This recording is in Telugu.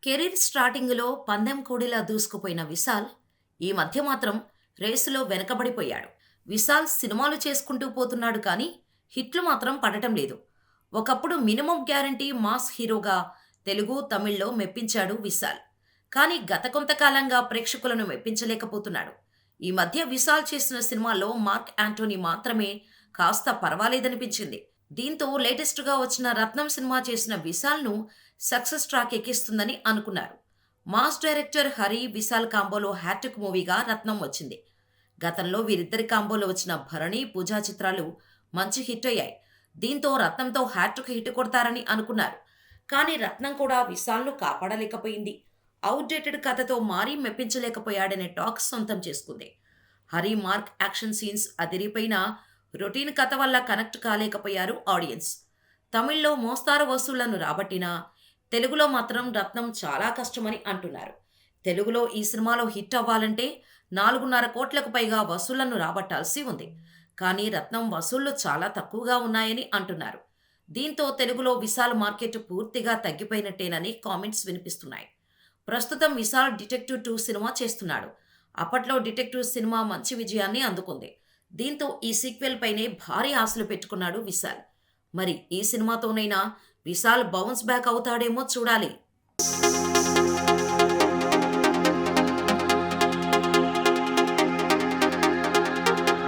కెరీర్ స్టార్టింగులో పందెం కోడిలా దూసుకుపోయిన విశాల్ ఈ మధ్య మాత్రం రేసులో వెనకబడిపోయాడు. విశాల్ సినిమాలు చేసుకుంటూ పోతున్నాడు కానీ హిట్లు మాత్రం పడటం లేదు. ఒకప్పుడు మినిమం గ్యారంటీ మాస్ హీరోగా తెలుగు, తమిళ్లో మెప్పించాడు విశాల్. కానీ గత కొంతకాలంగా ప్రేక్షకులను మెప్పించలేకపోతున్నాడు. ఈ మధ్య విశాల్ చేసిన సినిమాల్లో మార్క్ యాంటోనీ మాత్రమే కాస్త పర్వాలేదనిపించింది. దీంతో లేటెస్ట్‌గా వచ్చిన 'రత్నం' సినిమా చేసిన విశాల్‌ను సక్సెస్ ట్రాక్ ఎక్కిస్తుందని అనుకున్నారు. మాస్ డైరెక్టర్ హరి, విశాల్ కాంబోలో హ్యాట్రిక్ మూవీగా 'రత్నం' వచ్చింది. గతంలో వీరిద్దరి కాంబోలో వచ్చిన 'భరణి', 'పూజ' చిత్రాలు మంచి హిట్ అయ్యాయి. దీంతో 'రత్నం'తో హ్యాట్రిక్ హిట్ కొడతారని అనుకున్నారు. కానీ 'రత్నం' కూడా విశాల్‌ను కాపాడలేకపోయింది. ఔట్‌డేటెడ్ కథతో మారీ మెప్పించలేకపోయాడనే టాక్ సొంతం చేసుకుంది. హరి, మార్క్ యాక్షన్ సీన్స్ అదిరిపోయినా రొటీన్ కథ వల్ల కనెక్ట్ కాలేకపోయారు ఆడియన్స్. తమిళ్లో మోస్తారు వసూళ్లను రాబట్టినా తెలుగులో మాత్రం 'రత్నం' చాలా కష్టమని అంటున్నారు. తెలుగులో ఈ సినిమాలో హిట్ అవ్వాలంటే 4.5 కోట్లకు పైగా వసూళ్లను రాబట్టాల్సి ఉంది. కానీ 'రత్నం' వసూళ్లు చాలా తక్కువగా ఉన్నాయని అంటున్నారు. దీంతో తెలుగులో విశాల్ మార్కెట్ పూర్తిగా తగ్గిపోయినట్టేనని కామెంట్స్ వినిపిస్తున్నాయి. ప్రస్తుతం విశాల్ 'డిటెక్టివ్ 2' సినిమా చేస్తున్నాడు. అప్పట్లో 'డిటెక్టివ్' సినిమా మంచి విజయాన్ని అందుకుంది. దీంతో ఈ సీక్వెల్ పైనే భారీ ఆశలు పెట్టుకున్నాడు విశాల్. మరి ఈ సినిమాతోనైనా విశాల్ బౌన్స్ బ్యాక్ అవుతాడేమో చూడాలి.